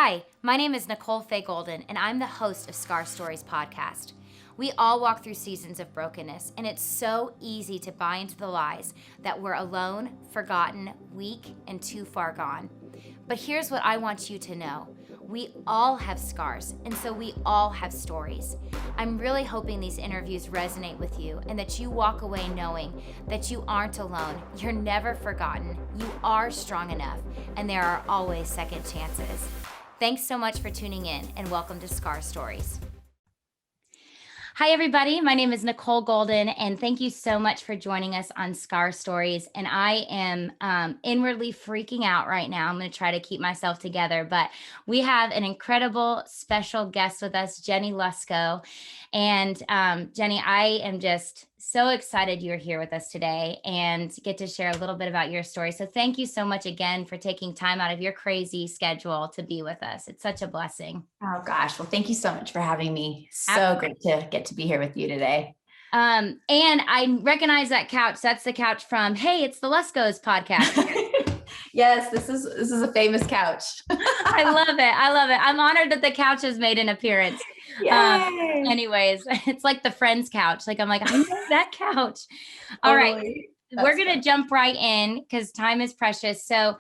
Hi, my name is Nicole Faye Golden, and I'm the host of Scar Stories podcast. We all walk through seasons of brokenness, and it's so easy to buy into the lies that we're alone, forgotten, weak, and too far gone. But here's what I want you to know. We all have scars, and so we all have stories. I'm really hoping these interviews resonate with you and that you walk away knowing that you aren't alone, you're never forgotten, you are strong enough, and there are always second chances. Thanks so much for tuning in, and welcome to Scar Stories. Hi, everybody. My name is Nicole Golden, and thank you so much for joining us on Scar Stories. And I am inwardly freaking out right now. I'm going to try to keep myself together, but we have an incredible special guest with us, Jennie Lusko. And Jennie, I am just so excited you're here with us today and get to share a little bit about your story. So thank you so much again for taking time out of your crazy schedule to be with us. It's such a blessing. Oh gosh. Well, thank you so much for having me. So great to get to be here with you today. And I recognize that couch. That's the couch from, Hey, it's the Lusko's podcast. Yes, this is a famous couch. I love it. I love it. I'm honored that the couch has made an appearance. Anyways, it's like the Friends couch. Like, I'm like, I know that couch. All right. We're going to jump right in because time is precious. So,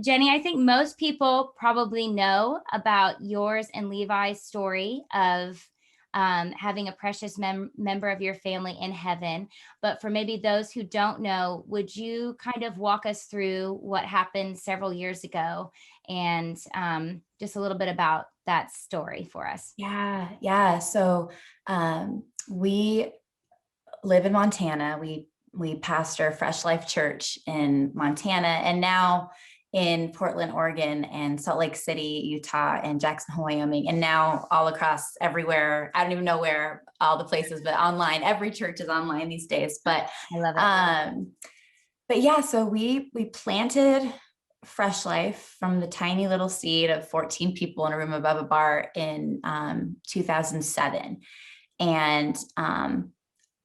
Jennie, I think most people probably know about yours and Levi's story of having a precious member of your family in heaven. But for maybe those who don't know, would you kind of walk us through what happened several years ago and just a little bit about that story for us? Yeah. So we live in Montana. We pastor Fresh Life Church in Montana, and now in Portland, Oregon, and Salt Lake City, Utah, and Jackson Hole, Wyoming, and now all across everywhere. I don't even know where all the places, but online. Every church is online these days. But I love it. But yeah, so we planted Fresh Life from the tiny little seed of 14 people in a room above a bar in 2007, and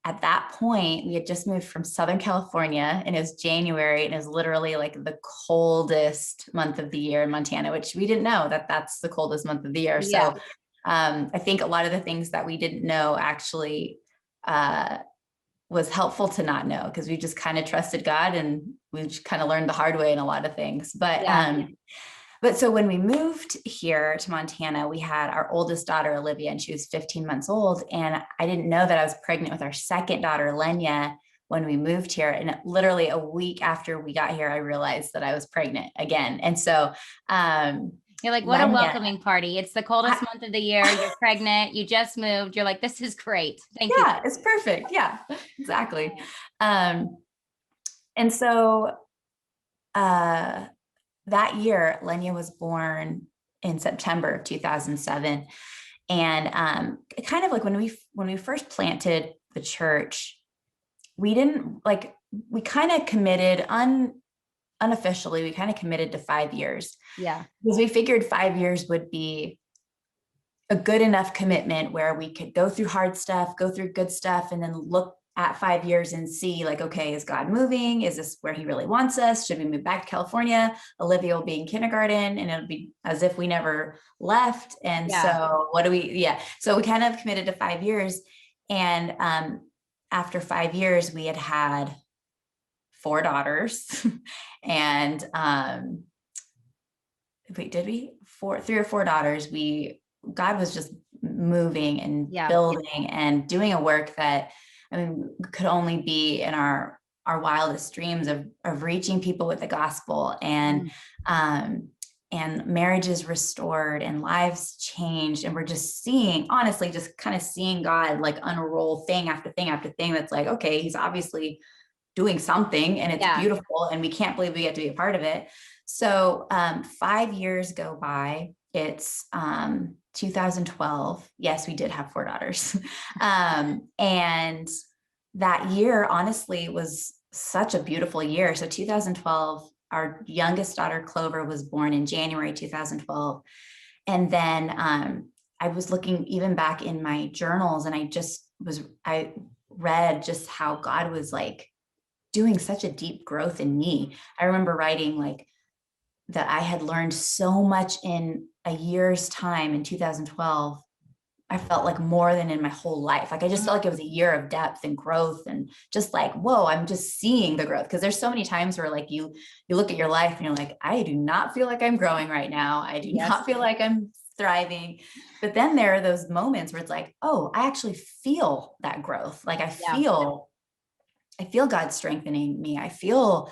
at that point, we had just moved from Southern California, and it was January, and it was literally like the coldest month of the year in Montana, which we didn't know that that's the coldest month of the year. Yeah. So I think a lot of the things that we didn't know actually was helpful to not know, because we just kind of trusted God, and we just kind of learned the hard way in a lot of things. But so when we moved here to Montana, we had our oldest daughter, Olivia, and she was 15 months old. And I didn't know that I was pregnant with our second daughter, Lenya, when we moved here. And literally a week after we got here, I realized that I was pregnant again. And so you're like, what Lenya, a welcoming party. It's the coldest month of the year. You're pregnant. You just moved. You're like, this is great. Thank you. Yeah, it's perfect. Yeah, exactly. And so that year, Lenya was born in September of 2007. And kind of like when we first planted the church, we kind of committed unofficially, we kind of committed to 5 years. Yeah. Because we figured 5 years would be a good enough commitment where we could go through hard stuff, go through good stuff, and then look at 5 years and see like, okay, is God moving? Is this where he really wants us? Should we move back to California? Olivia will be in kindergarten, and it'll be as if we never left. And so so we kind of committed to 5 years. And after 5 years, we had 4 daughters. And three or four daughters. God was just moving and building and doing a work that, I mean, could only be in our wildest dreams of reaching people with the gospel, and marriages restored and lives changed. And we're just honestly kind of seeing God like unroll thing after thing after thing. That's like, okay, he's obviously doing something, and it's beautiful, and we can't believe we get to be a part of it. So 5 years go by. It's 2012. Yes, we did have 4 daughters. And that year, honestly, was such a beautiful year. So 2012, our youngest daughter, Clover, was born in January 2012. And then I was looking even back in my journals, and I read just how God was like doing such a deep growth in me. I remember writing like that I had learned so much in a year's time in 2012, I felt like more than in my whole life. Like I just felt like it was a year of depth and growth and just like, whoa, I'm just seeing the growth. Cause there's so many times where like you look at your life and you're like, I do not feel like I'm growing right now. I do not feel like I'm thriving. But then there are those moments where it's like, oh, I actually feel that growth. Like I feel God strengthening me. I feel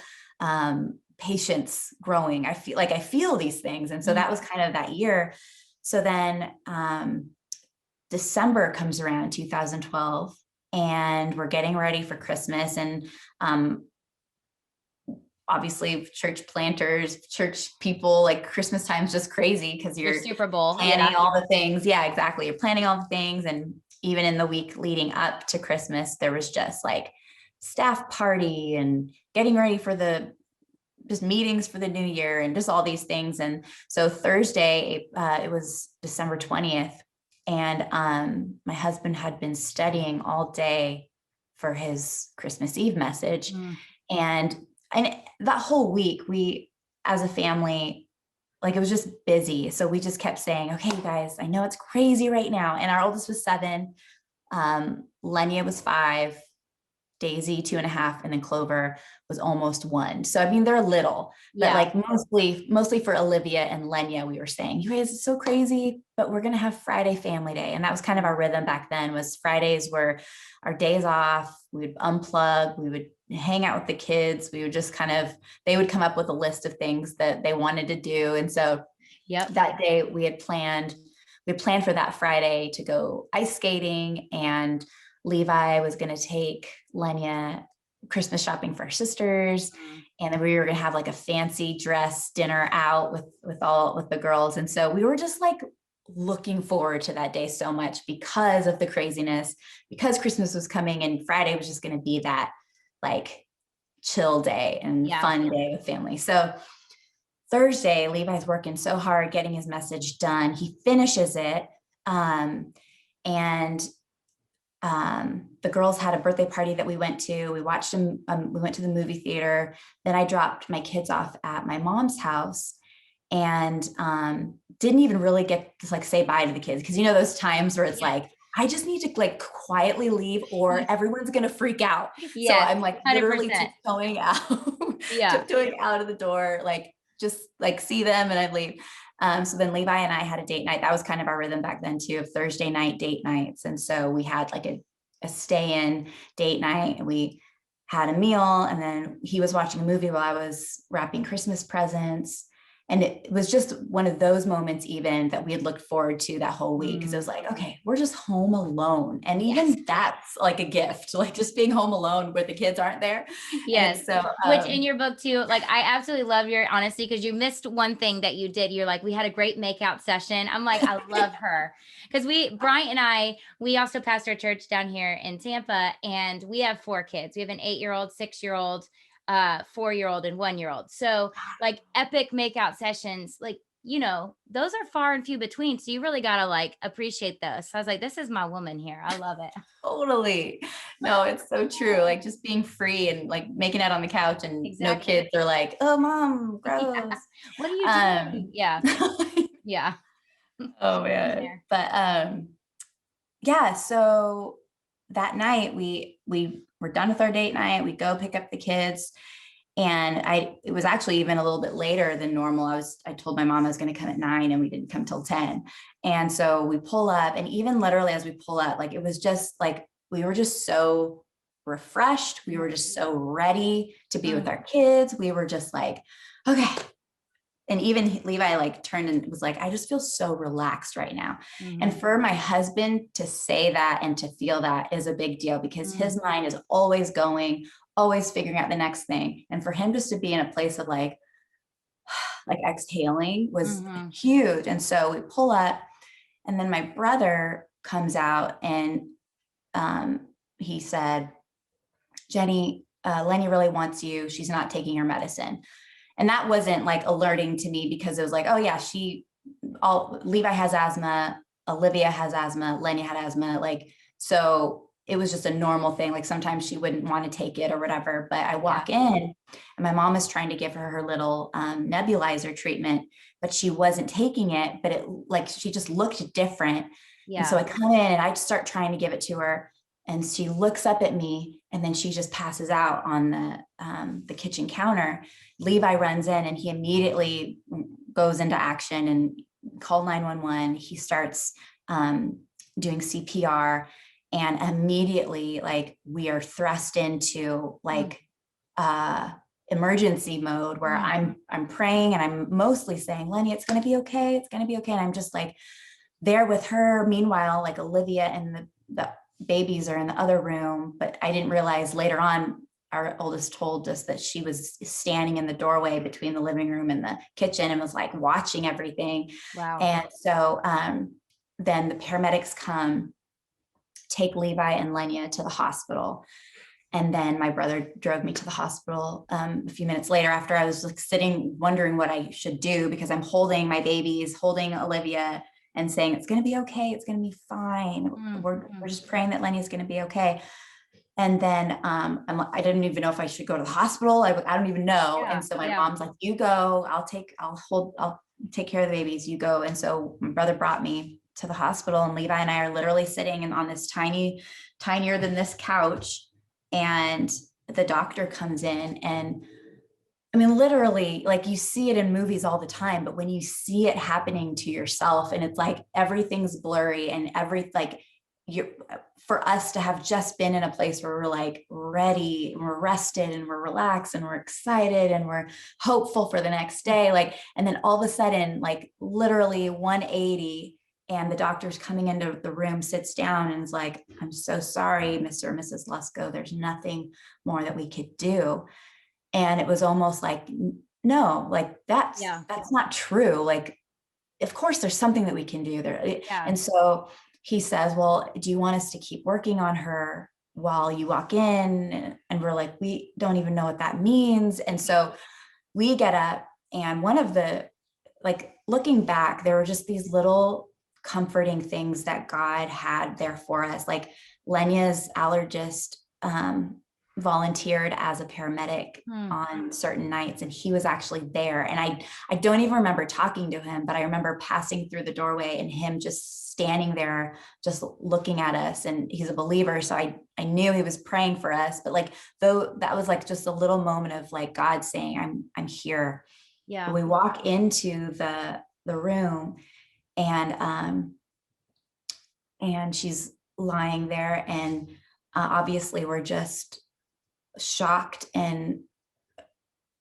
patience growing. I feel these things. And so that was kind of that year. So then December comes around in 2012 and we're getting ready for Christmas. And obviously church planters, church people, like Christmas time's just crazy because you're Super Bowl planning all the things. Yeah, exactly. You're planning all the things. And even in the week leading up to Christmas, there was just like staff party and getting ready for just meetings for the new year and just all these things. And so Thursday, it was December 20th. And my husband had been studying all day for his Christmas Eve message. And that whole week, we, as a family, like it was just busy. So we just kept saying, okay, you guys, I know it's crazy right now. And our oldest was 7. Lenya was 5. Daisy 2.5, and then Clover was almost 1. So I mean, they're little, but like mostly for Olivia and Lenya, we were saying, you guys, it's so crazy, but we're gonna have Friday family day. And that was kind of our rhythm back then. Was Fridays were our days off. We would unplug, we would hang out with the kids. We would just they would come up with a list of things that they wanted to do. And so that day we planned for that Friday to go ice skating, and Levi was going to take Lenya Christmas shopping for her sisters. And then we were going to have like a fancy dress dinner out with the girls. And so we were just like looking forward to that day so much because of the craziness, because Christmas was coming and Friday was just going to be that like chill day and fun day with family. So Thursday, Levi's working so hard getting his message done. He finishes it. The girls had a birthday party that we went to. We watched them. We went to the movie theater. Then I dropped my kids off at my mom's house and didn't even really get to like say bye to the kids. Cause you know, those times where it's like, I just need to like quietly leave or everyone's going to freak out. So I'm like 100%. Literally tiptoeing out of the door, like just like see them and I'd leave. So then Levi and I had a date night. That was kind of our rhythm back then too, of Thursday night date nights. And so we had like a stay-in date night and we had a meal, and then he was watching a movie while I was wrapping Christmas presents. And it was just one of those moments even that we had looked forward to that whole week. Cause it was like, okay, we're just home alone. And even that's like a gift, like just being home alone where the kids aren't there. Yes. So, which in your book too, like I absolutely love your honesty, because you missed one thing that you did. You're like, we had a great makeout session. I'm like, I love her. Cause Bryant and I, we also pastor a church down here in Tampa, and we have 4 kids. We have an 8-year-old, 6-year-old, 4-year-old, and 1-year-old. So like epic makeout sessions, like, you know, those are far and few between. So you really got to like appreciate those. So I was like, this is my woman here. I love it. Totally. No, it's so true. Like just being free and like making out on the couch, and no kids are like, oh, mom, gross. What are you doing? Yeah. Oh man. But so that night we were done with our date night. We go pick up the kids. And it was actually even a little bit later than normal. I told my mom I was going to come at 9 and we didn't come till 10. And so we pull up, and even literally as we pull up, like, it was just like, we were just so refreshed. We were just so ready to be with our kids. We were just like, okay. And even Levi like turned and was like, I just feel so relaxed right now. And for my husband to say that and to feel that is a big deal, because his mind is always going, always figuring out the next thing. And for him just to be in a place of like exhaling was huge. And so we pull up, and then my brother comes out and he said, Jenny, Lenny really wants you. She's not taking her medicine. And that wasn't like alerting to me, because it was like, oh yeah, Levi has asthma, Olivia has asthma, Lenya had asthma. Like, so it was just a normal thing. Like sometimes she wouldn't want to take it or whatever, but I walk in and my mom was trying to give her little nebulizer treatment, but she wasn't taking it, but it like, she just looked different. And so I come in and I start trying to give it to her and she looks up at me and then she just passes out on the kitchen counter. Levi runs in and he immediately goes into action and called 911. He starts doing CPR. And immediately, like, we are thrust into like emergency mode where I'm praying and I'm mostly saying, Lenny, it's going to be okay. It's going to be okay. And I'm just like there with her. Meanwhile, like Olivia and the babies are in the other room, but I didn't realize later on, our oldest told us that she was standing in the doorway between the living room and the kitchen and was like watching everything. Wow. And so then the paramedics come, take Levi and Lenya to the hospital. And then my brother drove me to the hospital a few minutes later after I was like sitting wondering what I should do because I'm holding my babies, holding Olivia and saying, it's going to be okay. It's going to be fine. We're just praying that Lenny is going to be okay. And then I didn't even know if I should go to the hospital. I don't even know. And so my mom's like, you go, I'll take care of the babies, you go. And so my brother brought me to the hospital and Levi and I are literally sitting on this tinier than this couch. And the doctor comes in and I mean, literally, like you see it in movies all the time, but when you see it happening to yourself and it's like, everything's blurry and for us to have just been in a place where we're like ready and we're rested and we're relaxed and we're excited and we're hopeful for the next day. Like, and then all of a sudden, like literally 180 and the doctor's coming into the room, sits down and is like, I'm so sorry, Mr. and Mrs. Lusko, there's nothing more that we could do. And it was almost like, no, like that's not true. Like, of course there's something that we can do there. And so he says, well, do you want us to keep working on her while you walk in? And we're like, we don't even know what that means. And so we get up and one of the, like looking back, there were just these little comforting things that God had there for us. Like Lenya's allergist volunteered as a paramedic on certain nights and he was actually there. And I don't even remember talking to him, but I remember passing through the doorway and him just standing there, just looking at us. And he's a believer. So I knew he was praying for us, but like, though that was like just a little moment of like God saying, I'm here. Yeah. But we walk into the room and she's lying there and obviously we're just shocked and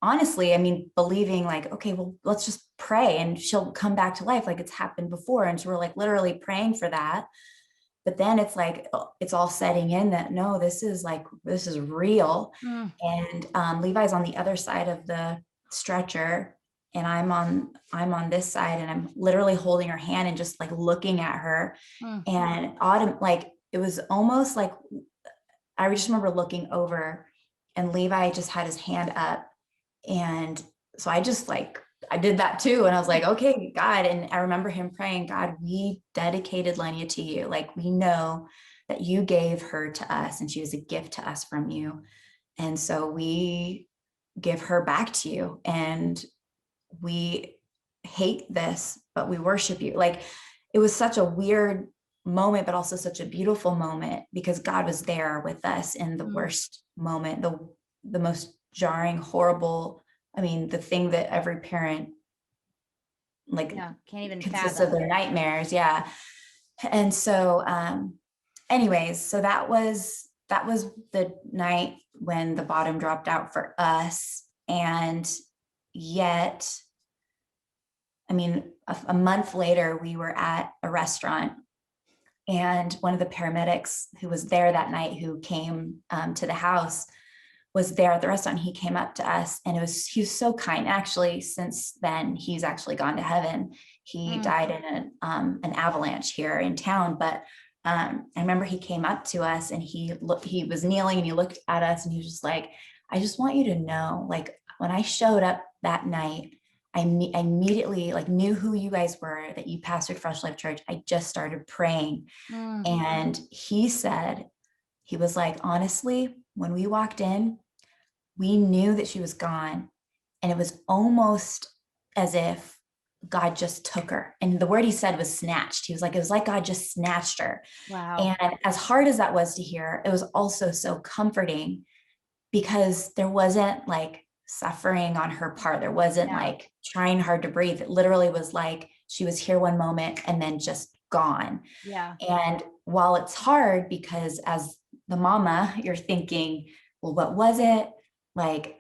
honestly, I mean, believing like, okay, well, let's just pray and she'll come back to life like it's happened before. And so we're like literally praying for that. But then it's like, it's all setting in that, no, this is real. And Levi's on the other side of the stretcher and I'm on this side and I'm literally holding her hand and just like looking at her and like, it was almost like, I just remember looking over and Levi just had his hand up. And so I just like, I did that too. And I was like, okay, God. And I remember him praying, God, we dedicated Lenya to you. Like, we know that you gave her to us and she was a gift to us from you. And so we give her back to you and we hate this, but we worship you. Like, it was such a weird moment, but also such a beautiful moment because God was there with us in the worst moment, the most jarring, horrible. I mean, the thing that every parent like can't even consists of their nightmares. Yeah. And so, anyways, so that was the night when the bottom dropped out for us. And yet, I mean, a month later, we were at a restaurant and one of the paramedics who was there that night, who came to the house, was there at the restaurant. He came up to us and he was so kind. Actually, since then, he's actually gone to heaven. He died in an avalanche here in town. But I remember he came up to us and he was kneeling and he looked at us and he was just like, I just want you to know, like, when I showed up that night, I immediately like knew who you guys were, that you pastored Fresh Life Church. I just started praying. And he said, He was like, honestly, when we walked in, we knew that she was gone. And it was almost as if God just took her. And the word he said was snatched. He was like, it was like God just snatched her. Wow. And as hard as that was to hear, it was also so comforting because there wasn't like suffering on her part. There wasn't Yeah. like trying hard to breathe. It literally was like she was here one moment and then just gone. Yeah. And while it's hard because as the mama, you're thinking, well, what was it? Like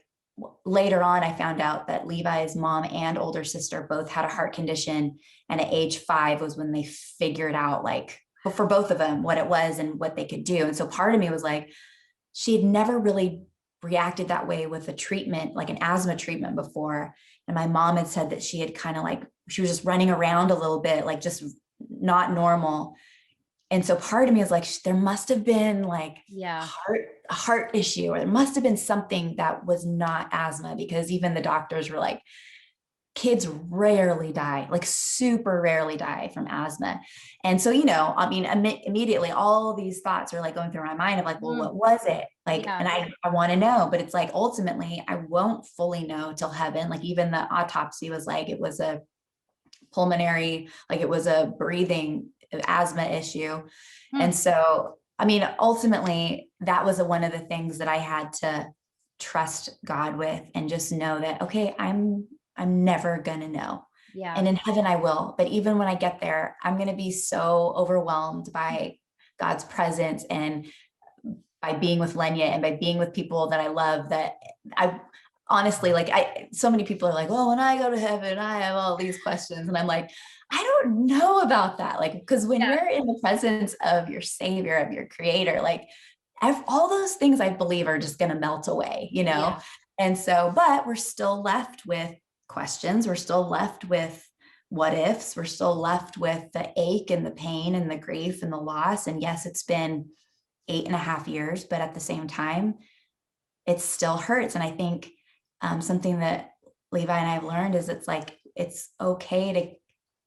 later on, I found out that Levi's mom and older sister both had a heart condition. And at age 5 was when they figured out, like, for both of them, what it was and what they could do. And so part of me was like, she had never really reacted that way with a treatment, like an asthma treatment before. And my mom had said that she had kind of like, she was just running around a little bit, like just not normal. And so part of me is like, there must have been like Yeah. a heart issue, or there must have been something that was not asthma, because even the doctors were like, kids rarely die, like super rarely die from asthma. And so, I mean, immediately all these thoughts are like going through my mind of like, well, what was it? Like, Yeah. and I want to know, but it's like, ultimately I won't fully know till heaven. Like even the autopsy was like, it was a pulmonary, like it was a breathing asthma issue. And so, I mean, ultimately that was one of the things that I had to trust God with and just know that, okay, I'm never gonna know. Yeah. And in heaven I will. But even when I get there, I'm gonna be so overwhelmed by God's presence and by being with Lenya and by being with people that I love, that I honestly, like, so many people are like, well, when I go to heaven, I have all these questions. And I'm like, I don't know about that. Like, because when you're in the presence of your savior, of your creator, like all those things I believe are just going to melt away, Yeah. And so, but we're still left with questions. We're still left with what ifs. We're still left with the ache and the pain and the grief and the loss. And yes, it's been 8.5 years, but at the same time, it still hurts. And I think something that Levi and I have learned is it's like, it's okay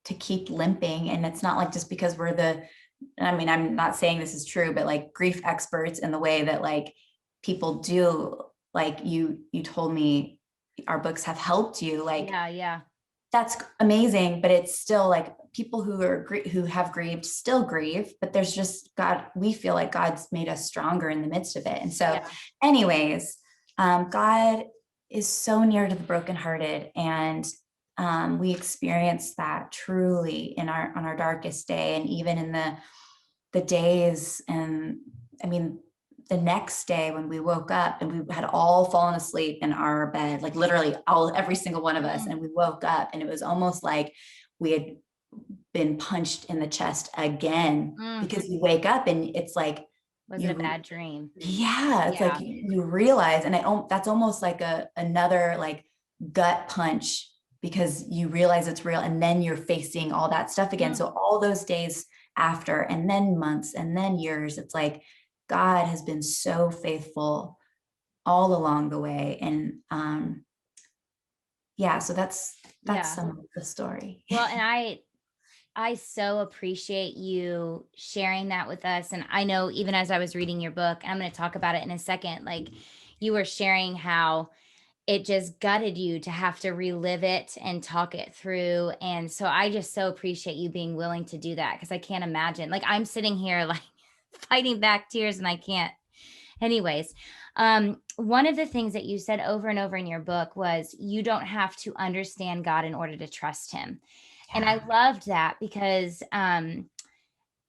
to keep limping. And it's not like just because I mean, I'm not saying this is true, but like grief experts in the way that like people do, like you told me our books have helped you, like, Yeah. that's amazing. But it's still like people who have grieved still grieve, but there's just God, we feel like God's made us stronger in the midst of it. And so anyways, God is so near to the brokenhearted, and we experience that truly on our darkest day, and even in the days. And I mean, the next day when we woke up and we had all fallen asleep in our bed, like literally every single one of us, and we woke up and it was almost like we had been punched in the chest again, because you wake up and it's like, Was it a bad dream? yeah, it's like you realize, and that's almost like another like gut punch, because you realize it's real, and then you're facing all that stuff again. So all those days after, and then months, and then years, it's like God has been so faithful all along the way. And so that's some of the story. Well, and I so appreciate you sharing that with us. And I know even as I was reading your book, and I'm going to talk about it in a second, like you were sharing how it just gutted you to have to relive it and talk it through. And so I just so appreciate you being willing to do that, because I can't imagine, like I'm sitting here like fighting back tears and I can't. Anyways, one of the things that you said over and over in your book was you don't have to understand God in order to trust him. And I loved that because and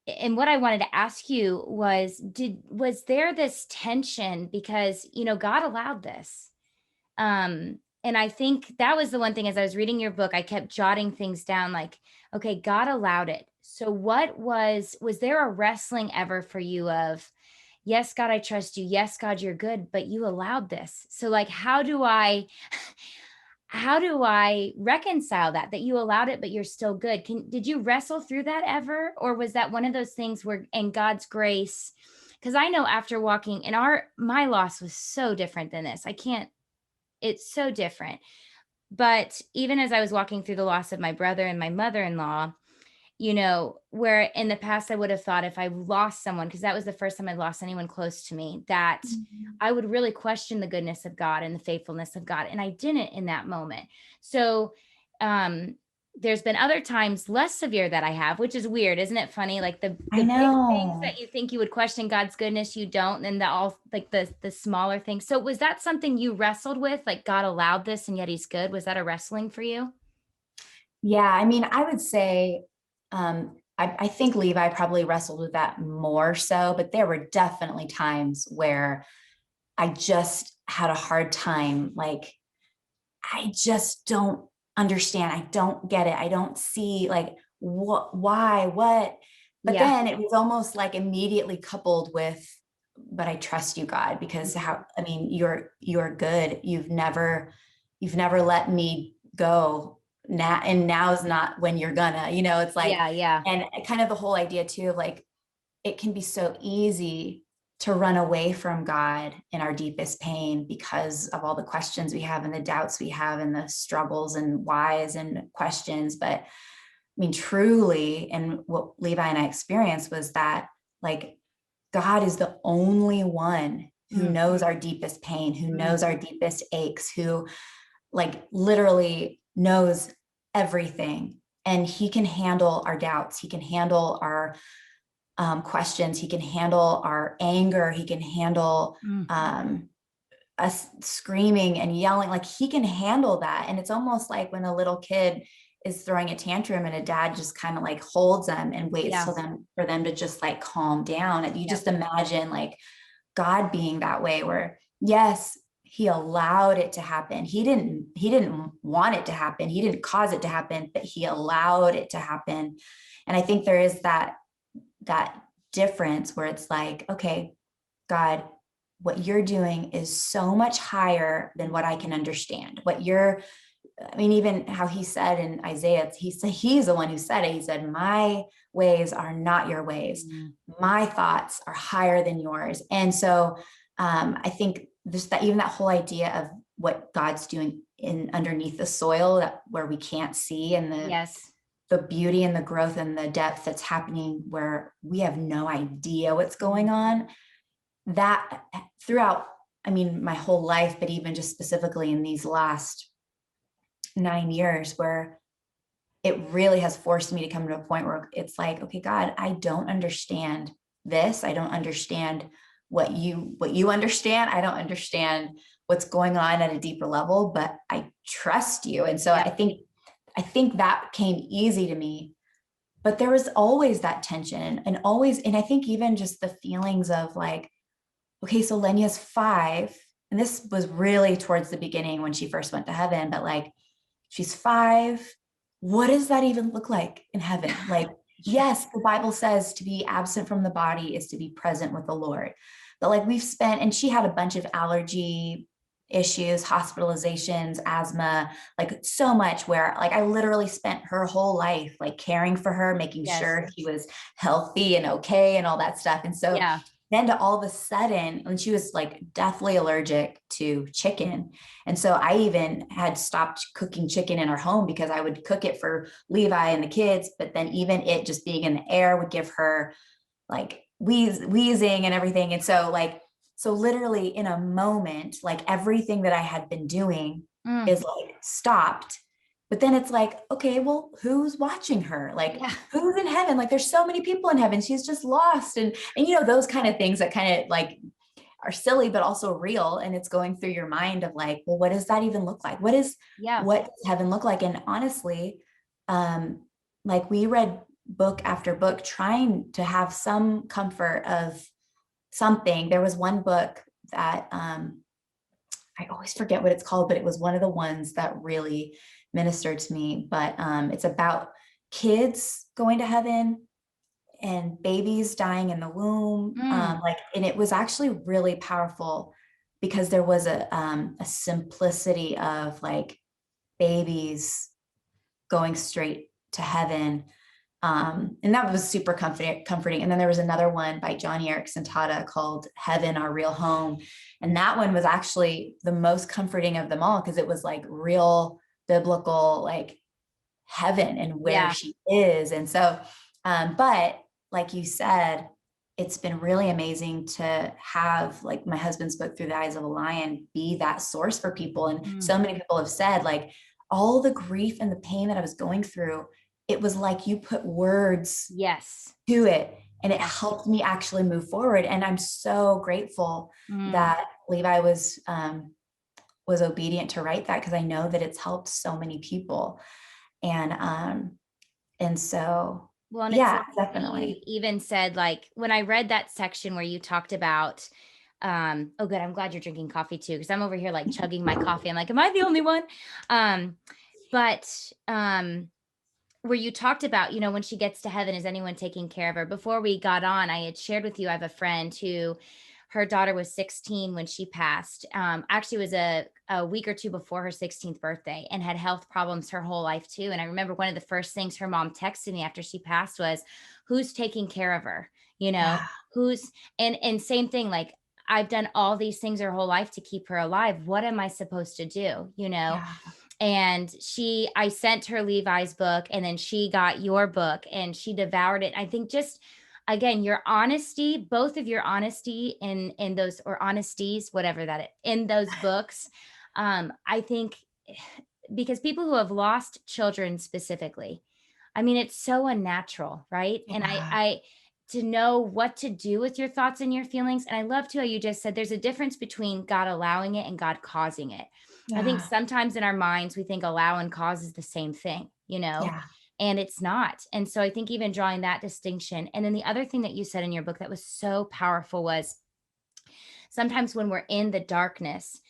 what I wanted to ask you was there this tension because God allowed this. And I think that was the one thing as I was reading your book, I kept jotting things down like, okay, God allowed it. So what was there a wrestling ever for you of, yes, God, I trust you. Yes, God, you're good, but you allowed this. So like, how do I reconcile that you allowed it, but you're still good? Did you wrestle through that ever? Or was that one of those things where in God's grace, because I know after walking in my loss was so different than this. It's so different. But even as I was walking through the loss of my brother and my mother-in-law, where in the past I would have thought if I lost someone, because that was the first time I lost anyone close to me, that Mhm. I would really question the goodness of God and the faithfulness of God. And I didn't in that moment. So, um, there's been other times less severe that I have, which is weird. Isn't it funny? Like I the big things know. that you think you would question God's goodness, you don't. And the all like the smaller things. So was that something you wrestled with? Like God allowed this and yet he's good. Was that a wrestling for you? Yeah, I mean, I would say, I think Levi probably wrestled with that more so, but there were definitely times where I just had a hard time. Like, I just don't understand. I don't get it. I don't see like why, what. But Yeah. then it was almost like immediately coupled with, but I trust you, God, because Mhm. I mean, you're good. You've never let me go now, and now's not when you're gonna, it's like, Yeah. Yeah. and kind of the whole idea too of like, it can be so easy to run away from God in our deepest pain because of all the questions we have and the doubts we have and the struggles and whys and questions. But I mean, truly, and what Levi and I experienced was that like God is the only one who Mm, knows our deepest pain, who mm. knows our deepest aches, who like literally knows everything. And he can handle our doubts. He can handle our questions. He can handle our anger. He can handle Mm. us screaming and yelling. Like he can handle that. And it's almost like when a little kid is throwing a tantrum and a dad just kind of like holds them and waits Yeah. till them for them to just like calm down. And you Yep. just imagine like God being that way where yes, he allowed it to happen. He didn't want it to happen. He didn't cause it to happen, but he allowed it to happen. And I think there is that difference where it's like, okay, God, what you're doing is so much higher than what I can understand. I mean, even how he said in Isaiah, he said, he's the one who said it. He said, my ways are not your ways. Mm. My thoughts are higher than yours. And so I think just that even that whole idea of what God's doing in underneath the soil that where we can't see and Yes. the beauty and the growth and the depth that's happening where we have no idea what's going on that throughout, I mean, my whole life, but even just specifically in these last 9 years where it really has forced me to come to a point where it's like, okay, God, I don't understand this. I don't understand what you understand. I don't understand what's going on at a deeper level, but I trust you. And so Yep. I think that came easy to me, but there was always that tension and always, and I think even just the feelings of like, okay, so Lenya's 5, and this was really towards the beginning when she first went to heaven, but like she's 5. What does that even look like in heaven? Like, yes, the Bible says to be absent from the body is to be present with the Lord. But like we've spent, and she had a bunch of allergy issues, hospitalizations, asthma, like so much where like I literally spent her whole life like caring for her, making Yes. sure she was healthy and okay and all that stuff. And so Yeah. then to all of a sudden, when she was like deathly allergic to chicken. And so I even had stopped cooking chicken in our home because I would cook it for Levi and the kids, but then even it just being in the air would give her like wheezing and everything. And so like, so literally in a moment, like everything that I had been doing Mm. is like stopped. But then it's like, okay, well, who's watching her? Like, Yeah. who's in heaven? Like, there's so many people in heaven. She's just lost. And those kind of things that kind of like are silly, but also real. And it's going through your mind of like, well, what does that even look like? Yeah. What does heaven look like? And honestly, um, like we read book after book trying to have some comfort of something. There was one book that I always forget what it's called, but it was one of the ones that really ministered to me. But it's about kids going to heaven and babies dying in the womb. Mm. And it was actually really powerful because there was a simplicity of like babies going straight to heaven. And that was super comforting. And then there was another one by Johnny Erickson Tata called Heaven, Our Real Home. And that one was actually the most comforting of them all because it was like real biblical, like heaven and where she is. And so, but like you said, it's been really amazing to have like my husband's book, Through the Eyes of a Lion, be that source for people. And so many people have said, like, all the grief and the pain that I was going through, it was like you put words to it, and it helped me actually move forward. And I'm so grateful that Levi was obedient to write that, because I know that it's helped so many people. And so, well, and yeah, definitely. you even said, like, when I read that section where you talked about, oh good, I'm glad you're drinking coffee too, because I'm over here like chugging my coffee. I'm like, am I the only one? But where you talked about, you know, when she gets to heaven, is anyone taking care of her? Before we got on, I had shared with you, I have a friend who, her daughter was 16 when she passed. Actually was a week or two before her 16th birthday, and had health problems her whole life too. And I remember one of the first things her mom texted me after she passed was, who's taking care of her? You know, who's, and same thing, like, I've done all these things her whole life to keep her alive. What am I supposed to do? You know? And I sent her Levi's book, and then she got your book and she devoured it. I think just, again, your honesty, both of your honesty in those, or honesties, whatever that, in those books. I think because people who have lost children specifically, I mean, it's so unnatural, right? And I to know what to do with your thoughts and your feelings. And I love too how you just said there's a difference between God allowing it and God causing it. I think sometimes in our minds, we think allow and cause is the same thing, you know, and it's not. And so I think even drawing that distinction. And then the other thing that you said in your book that was so powerful was, sometimes when we're in the darkness,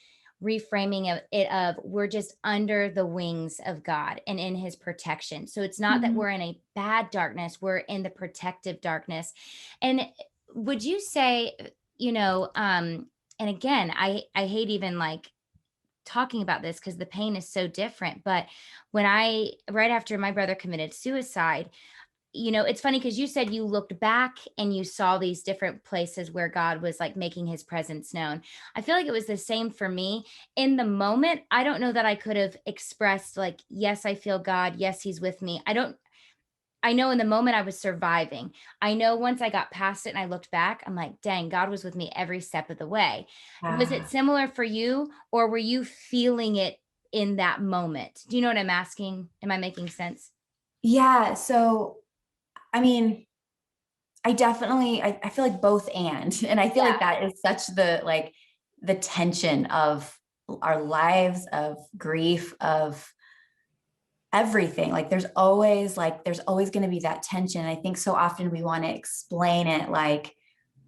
reframing it of we're just under the wings of God and in his protection. So it's not that we're in a bad darkness, we're in the protective darkness. And would you say, you know, and again, I hate even like talking about this because the pain is so different, but right after my brother committed suicide, you know, it's funny because you said you looked back and you saw these different places where God was like making his presence known. I feel like it was the same for me. In the moment, I don't know that I could have expressed like, yes, I feel God. Yes, he's with me. I know in the moment I was surviving. I know once I got past it and I looked back, I'm like, dang, God was with me every step of the way. Was it similar for you, or were you feeling it in that moment? Do you know what I'm asking? Am I making sense? Yeah. So, I mean, I definitely, I feel like both and I feel like that is such the tension of our lives, of grief, of everything. Like there's always going to be that tension. I think so often we want to explain it like,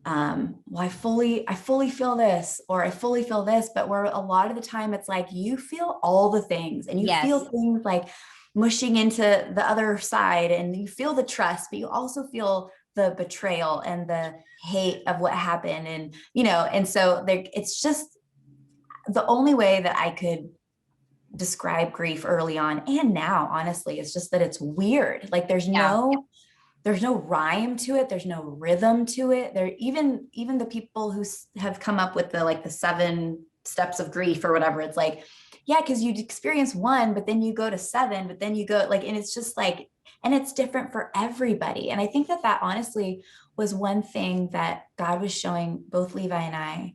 well, I fully feel this, or I fully feel this, but where a lot of the time it's like, you feel all the things, and you feel things like mushing into the other side, and you feel the trust, but you also feel the betrayal and the hate of what happened. And, you know, and so it's just the only way that I could describe grief early on and now, honestly, is just that it's weird. Like there's no rhyme to it. There's no rhythm to it. There, even the people who have come up with the 7 steps of grief or whatever, it's like, yeah, because you'd experience 1, but then you go to 7, but then you go like, and it's just like, and it's different for everybody. And I think that honestly was one thing that God was showing both Levi and I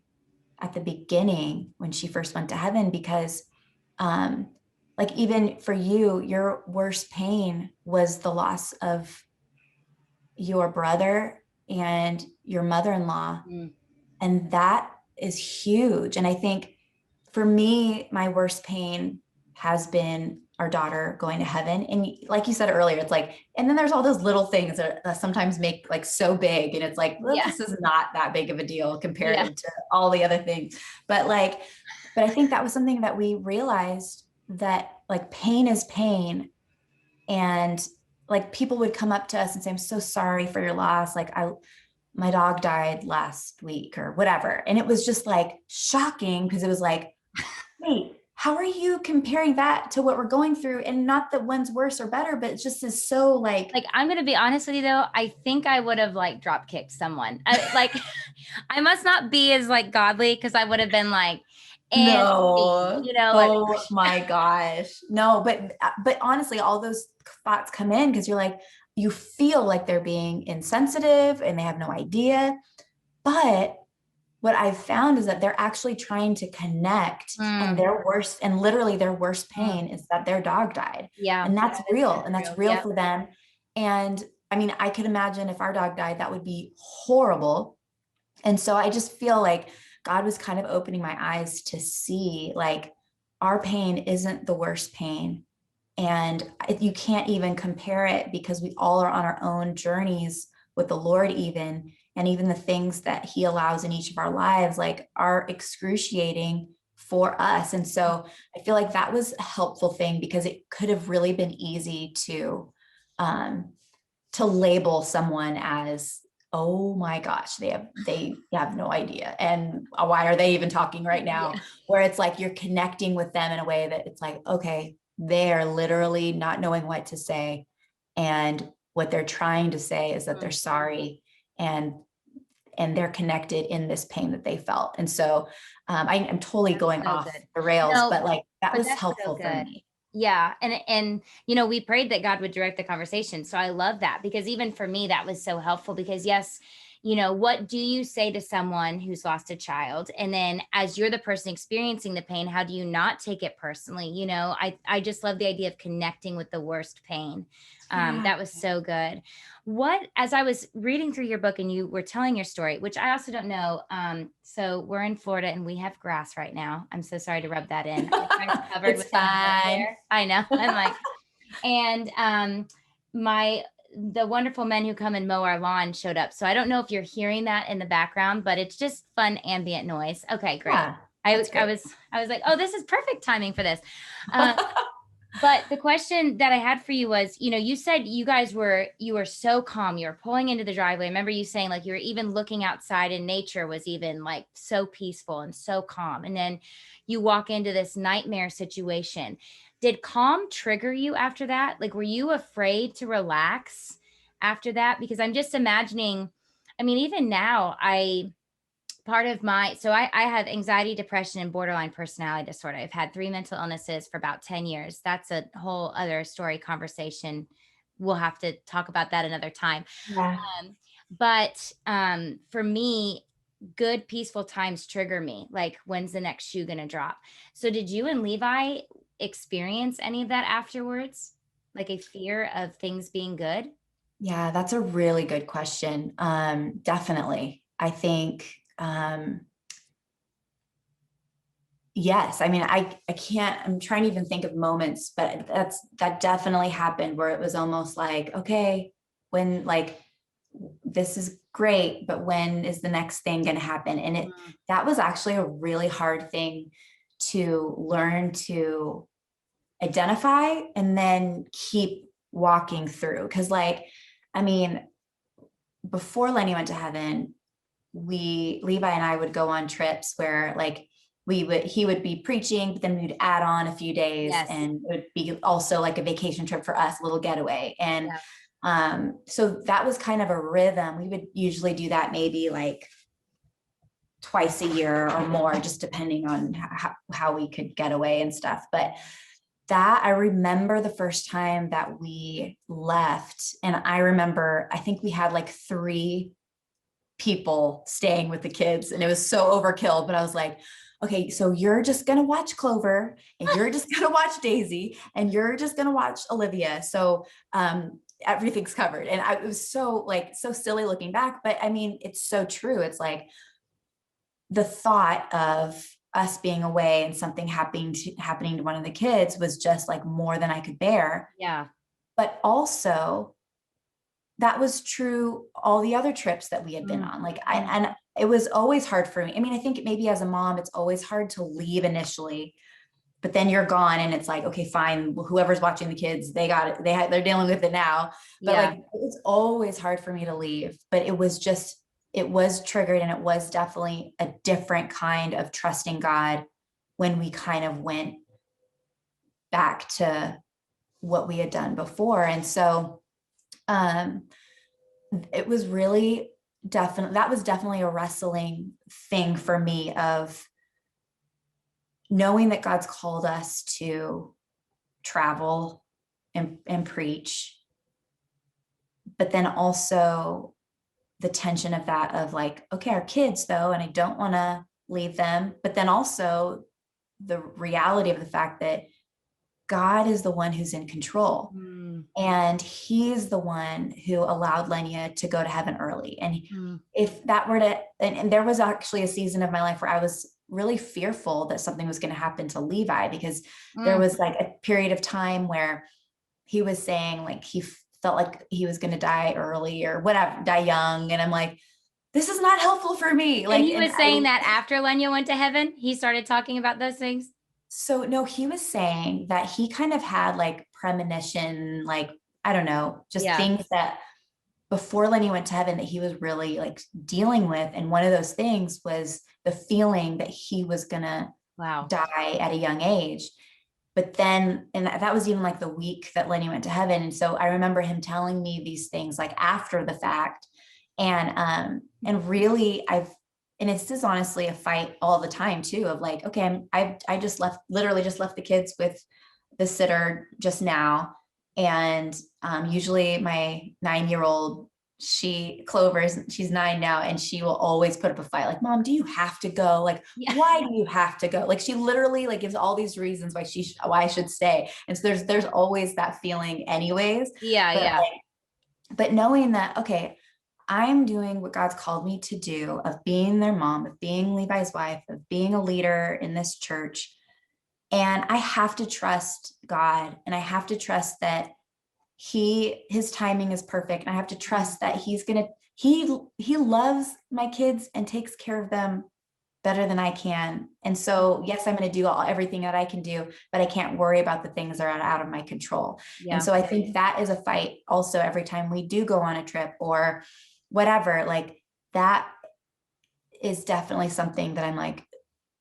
at the beginning when she first went to heaven, because like even for you, your worst pain was the loss of your brother and your mother-in-law. And that is huge. And I think for me, my worst pain has been our daughter going to heaven. And like you said earlier, it's like, and then there's all those little things that sometimes make like so big. And it's like, well, this is not that big of a deal compared to all the other things. But I think that was something that we realized, that like pain is pain. And like people would come up to us and say, I'm so sorry for your loss. Like my dog died last week or whatever. And it was just like shocking, because it was like, wait, how are you comparing that to what we're going through? And not that one's worse or better, but it just is so like I'm going to be honest with you though. I think I would have like drop kicked someone. I must not be as like godly, because I would have been like, and scene, No. you know, like, Oh my gosh. No, but honestly, all those thoughts come in because you're like, you feel like they're being insensitive and they have no idea. But what I've found is that they're actually trying to connect, and literally their worst pain is that their dog died. yeah, And that's that is real. so And that's true. real Yep. for them. And I mean, I could imagine if our dog died, that would be horrible. And so I just feel like God was kind of opening my eyes to see like our pain isn't the worst pain. And you can't even compare it because we all are on our own journeys with the Lord, and even the things that He allows in each of our lives, like are excruciating for us. And so I feel like that was a helpful thing because it could have really been easy um, to label someone as, oh my gosh, they have no idea, and why are they even talking right now? Yeah. Where it's like you're connecting with them in a way that it's like, okay, they're literally not knowing what to say, and what they're trying to say is that they're sorry, and they're connected in this pain that they felt. And so I'm totally going So off good. the rails, No, but like that but was that's so helpful for good. me. Yeah. And you know, we prayed that God would direct the conversation. So I love that because even for me, that was so helpful because yes, you know, what do you say to someone who's lost a child? And then as you're the person experiencing the pain, how do you not take it personally? You know, I just love the idea of connecting with the worst pain. Yeah. That was so good. What, as I was reading through your book and you were telling your story, which I also don't know. So we're in Florida and we have grass right now. I'm so sorry to rub that in. My friend's covered It's with some mud fine. there. I know. I'm like, and my the wonderful men who come and mow our lawn showed up. So I don't know if you're hearing that in the background, but it's just fun ambient noise. Okay, great. Yeah, that's I great. was like, oh, this is perfect timing for this. Um, but the question that I had for you was, you know, you said you were so calm. You were pulling into the driveway. I remember you saying like you were even looking outside and nature was even like so peaceful and so calm. And then you walk into this nightmare situation. Did calm trigger you after that? Like, were you afraid to relax after that? Because I'm just imagining, I mean, even now, part of my I have anxiety, depression, and borderline personality disorder. I've had 3 mental illnesses for about 10 years. That's a whole other story conversation. We'll have to talk about that another time. Yeah. But for me, good peaceful times trigger me. Like, when's the next shoe gonna drop? So did you and Levi experience any of that afterwards? Like a fear of things being good? Yeah, that's a really good question. Definitely. I think, yes. I mean, I can't, I'm trying to even think of moments, but that definitely happened where it was almost like, okay, when like, this is great, but when is the next thing going to happen? And that was actually a really hard thing to learn to identify and then keep walking through. Cause like, I mean, before Lenny went to heaven, Levi and I would go on trips where like he would be preaching, but then we'd add on a few days, Yes. and it would be also like a vacation trip for us, a little getaway. And Yeah. so that was kind of a rhythm. We would usually do that maybe like twice a year or more, just depending on how we could get away and stuff. But that, I remember the first time that we left, and I remember, I think we had like 3 people staying with the kids, and it was so overkill, but I was like, okay, so you're just going to watch Clover, and you're just going to watch Daisy, and you're just going to watch Olivia. So, everything's covered. And it was so silly looking back, but I mean, it's so true. It's like the thought of us being away and something happening to one of the kids was just like more than I could bear. Yeah. But also, that was true all the other trips that we had been on. Like and it was always hard for me. I mean, I think maybe as a mom, it's always hard to leave initially, but then you're gone and it's like, okay, fine. Whoever's watching the kids, they got it. They're dealing with it now. But like, it was always hard for me to leave, but it was triggered, and it was definitely a different kind of trusting God when we kind of went back to what we had done before. And so, it was really that was definitely a wrestling thing for me of knowing that God's called us to travel and preach, but then also the tension of that, of like, okay, our kids though, and I don't want to leave them, but then also the reality of the fact that God is the one who's in control. And he's the one who allowed Lenya to go to heaven early. And if that were to, and there was actually a season of my life where I was really fearful that something was going to happen to Levi, because there was like a period of time where he was saying like he felt like he was going to die early or whatever, die young. And I'm like, this is not helpful for me. Like, and he was saying that after Lenya went to heaven, he started talking about those things. So no, he was saying that he kind of had like premonition, like, I don't know, just things that before Lenny went to heaven that he was really like dealing with. And one of those things was the feeling that he was gonna die at a young age. But then, and that was even like the week that Lenny went to heaven. And so I remember him telling me these things like after the fact. And really and it's just honestly a fight all the time too, of like, okay, I just literally just left the kids with the sitter just now. And usually my 9-year-old, she's 9 now, and she will always put up a fight. Like, Mom, do you have to go? Like, why do you have to go? Like, she literally like gives all these reasons why I should stay. And so there's always that feeling anyways. But knowing that, okay, I'm doing what God's called me to do, of being their mom, of being Levi's wife, of being a leader in this church. And I have to trust God, and I have to trust that his timing is perfect. And I have to trust that he loves my kids and takes care of them better than I can. And so, yes, I'm going to do everything that I can do, but I can't worry about the things that are out of my control. And so I think that is a fight also every time we do go on a trip or whatever. Like, that is definitely something that I'm like,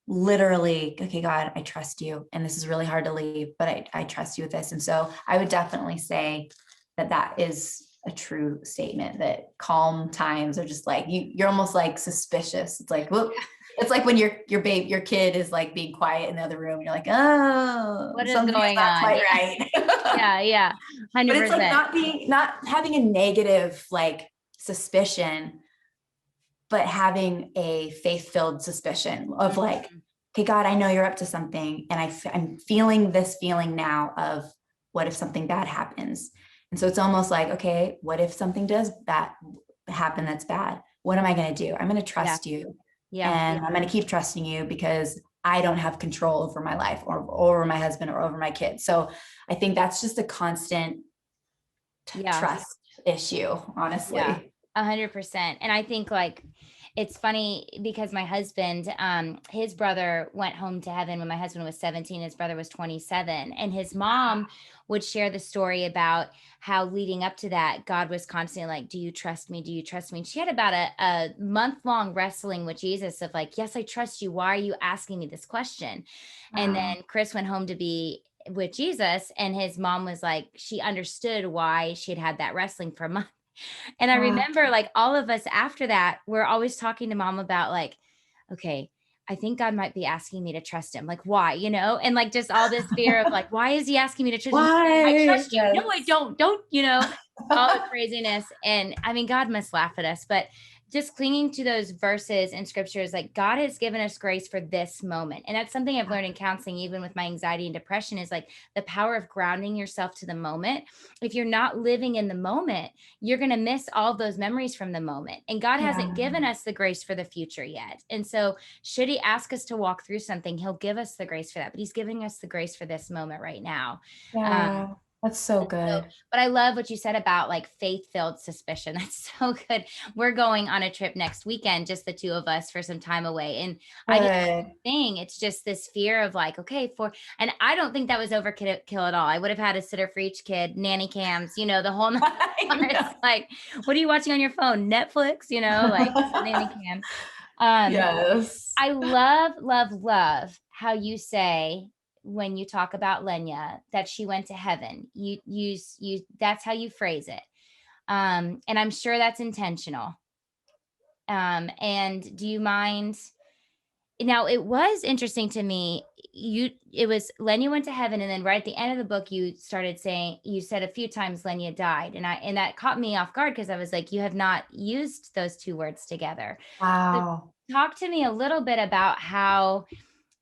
literally, okay, God, I trust you. And this is really hard to leave, but I trust you with this. And so I would definitely say that is a true statement, that calm times are just like, you're almost like suspicious. It's like, whoop. It's like when your kid is like being quiet in the other room, and you're like, oh, what is going on? Quite right. 100%. But it's like not having a negative like suspicion, but having a faith-filled suspicion of like, okay, God, I know you're up to something. And I'm feeling this feeling now of, what if something bad happens? And so it's almost like, okay, what if something does happen that's bad? What am I going to do? I'm going to trust you. And I'm going to keep trusting you, because I don't have control over my life or over my husband or over my kids. So I think that's just a constant trust issue, honestly. 100%. And I think like, it's funny because my husband, his brother went home to heaven when my husband was 17, his brother was 27. And his mom would share the story about how leading up to that, God was constantly like, do you trust me? Do you trust me? And she had about a month-long wrestling with Jesus of like, yes, I trust you. Why are you asking me this question? And then Chris went home to be with Jesus, and his mom was like, she understood why she'd had that wrestling for a month. And I remember like all of us after that, we're always talking to Mom about like, okay, I think God might be asking me to trust him. Like, why, and like just all this fear of like, why is he asking me to trust him? I trust you. No, I don't, all the craziness. And I mean, God must laugh at us, but just clinging to those verses and scriptures, like God has given us grace for this moment. And that's something I've learned in counseling, even with my anxiety and depression, is like the power of grounding yourself to the moment. If you're not living in the moment, you're going to miss all those memories from the moment. And God hasn't given us the grace for the future yet. And so should he ask us to walk through something, he'll give us the grace for that, but he's giving us the grace for this moment right now. That's so good. But I love what you said about like faith-filled suspicion. That's so good. We're going on a trip next weekend, just the two of us, for some time away. And I just think it's just this fear of like, okay, and I don't think that was overkill at all. I would have had a sitter for each kid, nanny cams, the whole night. It's like, what are you watching on your phone? Netflix, like nanny cam. Yes. I love how you say, when you talk about Lenya, that she went to heaven, you that's how you phrase it. And I'm sure that's intentional. And do you mind? Now, it was interesting to me it was Lenya went to heaven, and then right at the end of the book, you said a few times Lenya died. And that caught me off guard because I was like, you have not used those two words together. So Wow. talk to me a little bit about how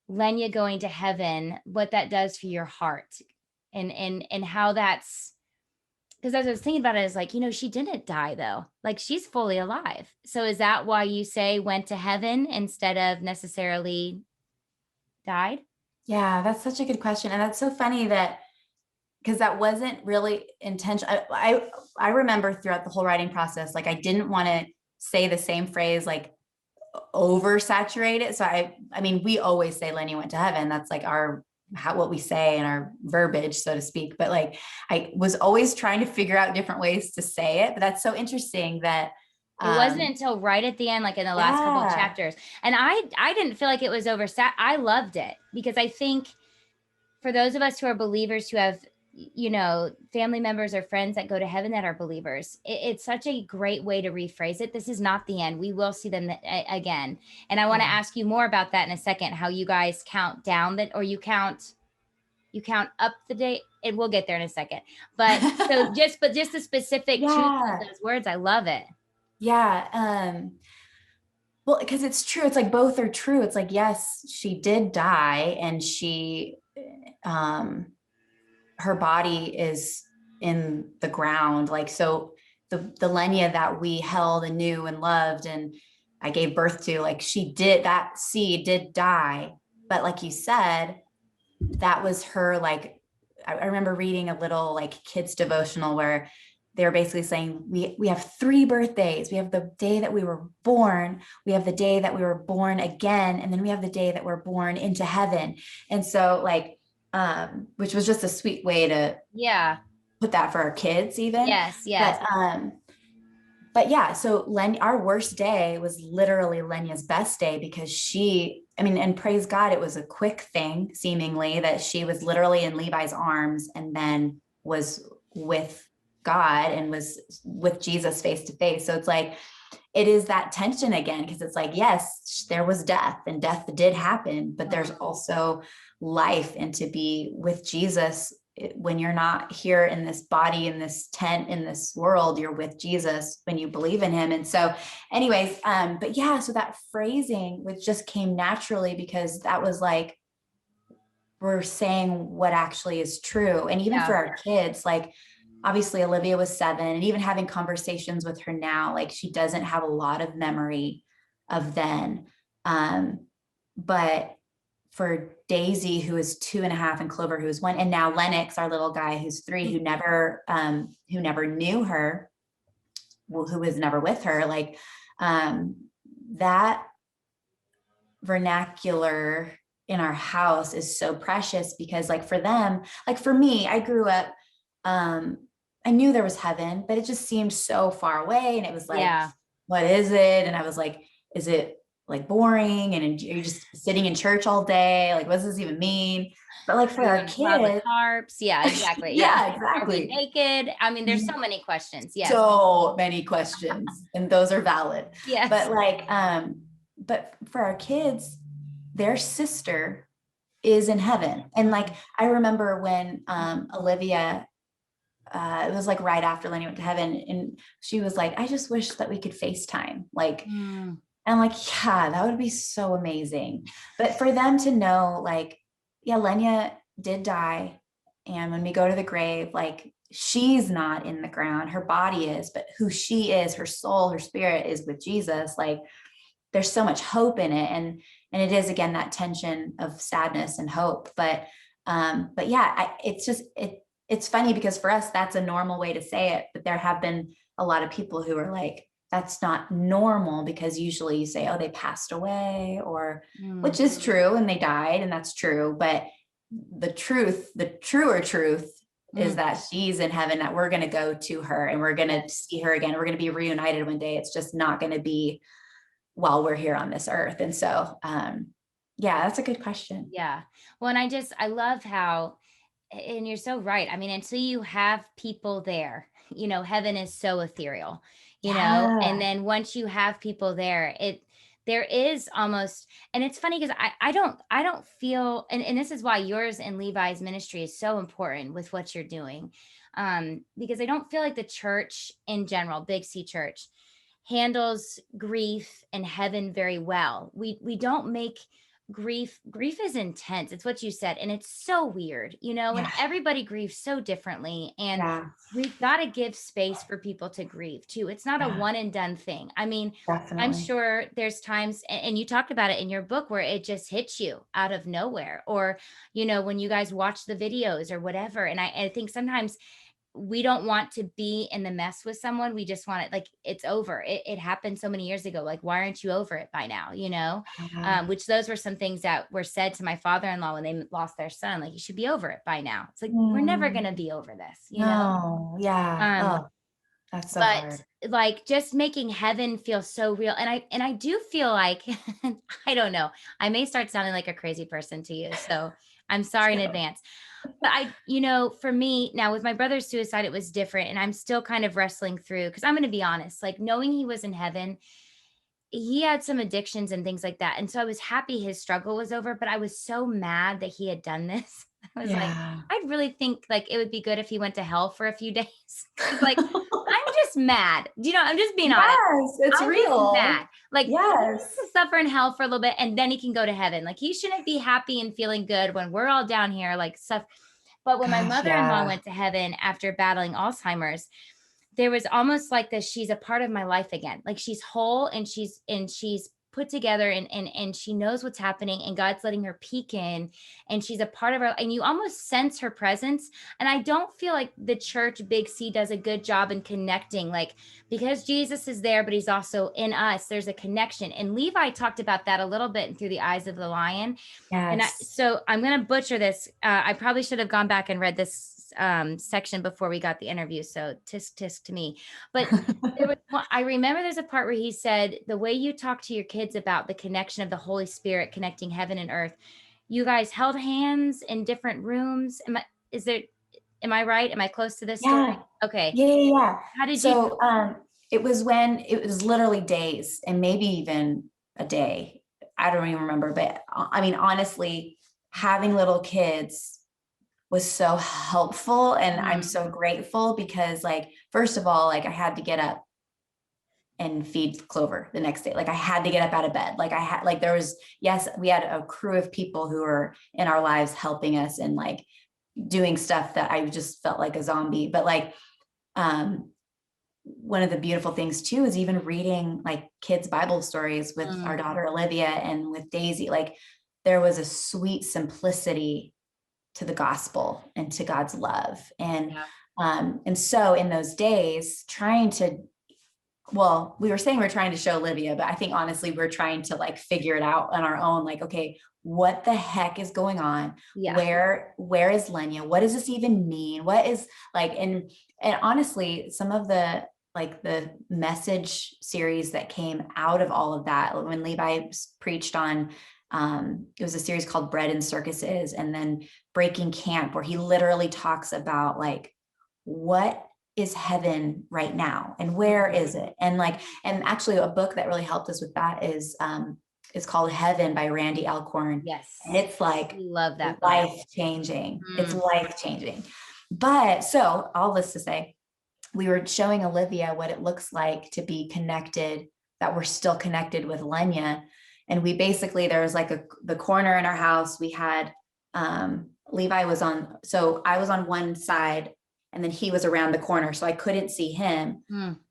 Lenya going to heaven, what that does for your heart, and how that's, because as I was thinking about it, it's like, she didn't die though. Like, she's fully alive. So is that why you say went to heaven instead of necessarily died? Yeah, that's such a good question. And that's so funny that because that wasn't really intentional. I remember throughout the whole writing process, like I didn't want to say the same phrase, like oversaturate it. So I mean, we always say Lenny went to heaven. That's like what we say in our verbiage, so to speak. But like, I was always trying to figure out different ways to say it. But that's so interesting that it wasn't until right at the end, like in the last couple of chapters. And I didn't feel like it was oversat. I loved it because I think for those of us who are believers, who have, family members or friends that go to heaven that are believers, it's such a great way to rephrase it. This is not the end. We will see them again. And I want to ask you more about that in a second, how you guys count down that, or you count up the day, and we'll get there in a second. But just the specific choosing of those words, I love it. Yeah. Well, because it's true. It's like both are true. It's like, yes, she did die, and her body is in the ground. Like, so the Lenya that we held and knew and loved and I gave birth to, like that seed did die. But like you said, that was her, like, I remember reading a little like kids devotional where they were basically saying, we have 3 birthdays. We have the day that we were born, we have the day that we were born again, and then we have the day that we're born into heaven. And so like, which was just a sweet way to put that for our kids even. Yes. But yeah, so our worst day was literally Lenya's best day, because and praise God, it was a quick thing, seemingly, that she was literally in Levi's arms and then was with God and was with Jesus face to face. So it's like, it is that tension again, because it's like, yes, there was death and death did happen, but there's also life, and to be with Jesus when you're not here in this body, in this tent, in this world, you're with Jesus when you believe in him. And so anyways, but yeah, so that phrasing, which just came naturally, because that was like, we're saying what actually is true. And even for our kids, like, obviously Olivia was 7, and even having conversations with her now, like, she doesn't have a lot of memory of then. But for Daisy, who is 2.5, and Clover, who is 1, and now Lennox, our little guy, who's 3, who never knew her, who was never with her, like, that vernacular in our house is so precious, because like for them, like for me, I grew up, I knew there was heaven, but it just seemed so far away. And it was like, what is it? And I was like, is it like boring? And you're just sitting in church all day? Like, what does this even mean? But like for our kids, harps. Yeah, exactly. Yeah, exactly. Are we naked? I mean, there's so many questions. Yes. So many questions, and those are valid. Yes. But like, but for our kids, their sister is in heaven. And like, I remember when Olivia, it was like right after Lenny went to heaven, and she was like, I just wish that we could FaceTime. Like, and I'm like, yeah, that would be so amazing. But for them to know, like, yeah, Lenya did die. And when we go to the grave, like, she's not in the ground, her body is, but who she is, her soul, her spirit is with Jesus. Like, there's so much hope in it. And it is, again, that tension of sadness and hope. But yeah, it's funny, because for us, that's a normal way to say it. But there have been a lot of people who are like, that's not normal, because usually you say, oh, they passed away, or which is true, and they died, and that's true. But the truer truth is that she's in heaven, that we're going to go to her, and we're going to see her again. We're going to be reunited one day. It's just not going to be while we're here on this earth. And so, yeah, that's a good question. Yeah. Well, and I love how, and you're so right. I mean, until you have people there, heaven is so ethereal, and then once you have people there, there is almost, and it's funny because I don't feel, and this is why yours and Levi's ministry is so important with what you're doing. Because I don't feel like the church in general, Big C church, handles grief and heaven very well. We don't make grief is intense. It's what you said, and it's so weird, and Yeah. everybody grieves so differently, and Yeah. we've got to give space for people to grieve too. It's not a Yeah. one and done thing. I mean, I'm Definitely. sure there's times, and you talked about it in your book, where it just hits you out of nowhere, or when you guys watch the videos or whatever. And I think sometimes we don't want to be in the mess with someone. We just want it, like, it's over. It happened so many years ago. Like, why aren't you over it by now? Yeah. Which those were some things that were said to my father-in-law when they lost their son. Like, you should be over it by now. It's like, we're never Mm, going to be over this. no. Yeah. Um, Oh, that's so but hard. like, just making heaven feel so real. And I do feel like, I don't know, I may start sounding like a crazy person to you. So I'm sorry in advance. But for me now, with my brother's suicide, it was different. And I'm still kind of wrestling through, because I'm going to be honest, like, knowing he was in heaven, he had some addictions and things like that. And so I was happy his struggle was over, but I was so mad that he had done this. I was like, Yeah. I really think, like, it would be good if he went to hell for a few days. 'Cause, like, I'm just mad. I'm just being honest. Yes, it's I'm just real. mad. Like, he needs Yes. to suffer in hell for a little bit, and then he can go to heaven. Like, he shouldn't be happy and feeling good when we're all down here, like, stuff. But when my Gosh, mother-in-law yeah. went to heaven after battling Alzheimer's, there was almost like this, she's a part of my life again. Like, she's whole, and she's put together, and she knows what's happening, and God's letting her peek in, and she's a part of her, and you almost sense her presence. And I don't feel like the church, Big C, does a good job in connecting, like, because Jesus is there, but he's also in us. There's a connection. And Levi talked about that a little bit Through the Eyes of the Lion. And Yes. so I'm going to butcher this. I probably should have gone back and read this section before we got the interview. So tisk tisk to me. But I remember there's a part where he said, the way you talk to your kids about the connection of the Holy Spirit connecting heaven and earth, you guys held hands in different rooms. Am I right? Am I close to this story? Yeah. Okay. Yeah. Yeah. Yeah. How did you? So, it was literally days and maybe even a day. I don't even remember, but I mean, honestly, having little kids was so helpful, and I'm so grateful because, like, first of all, like, I had to get up and feed Clover the next day. Like, I had to get up out of bed. Like, yes, we had a crew of people who were in our lives helping us and, like, doing stuff that I just felt like a zombie. But, like, one of the beautiful things too is even reading, like, kids' Bible stories with our daughter Olivia and with Daisy. Like, there was a sweet simplicity to the gospel and to God's love. And so in those days, we were saying we're trying to show Olivia, but I think honestly, we're trying to, like, figure it out on our own. Like, okay, what the heck is going on? Yeah. Where is Lenya? What does this even mean? What is, like, and honestly, some of the, like, the message series that came out of all of that, when Levi preached on, it was a series called Bread and Circuses, and then Breaking Camp, where he literally talks about, like, what is heaven right now and where is it? And, like, and actually a book that really helped us with that is called Heaven by Randy Alcorn. Yes. And it's, like, Love that book. life changing. It's life changing. But so all this to say, we were showing Olivia what it looks like to be connected, that we're still connected with Lenya. And we basically, there was, like, the corner in our house. We had, Levi was so I was on one side, and then he was around the corner, so I couldn't see him.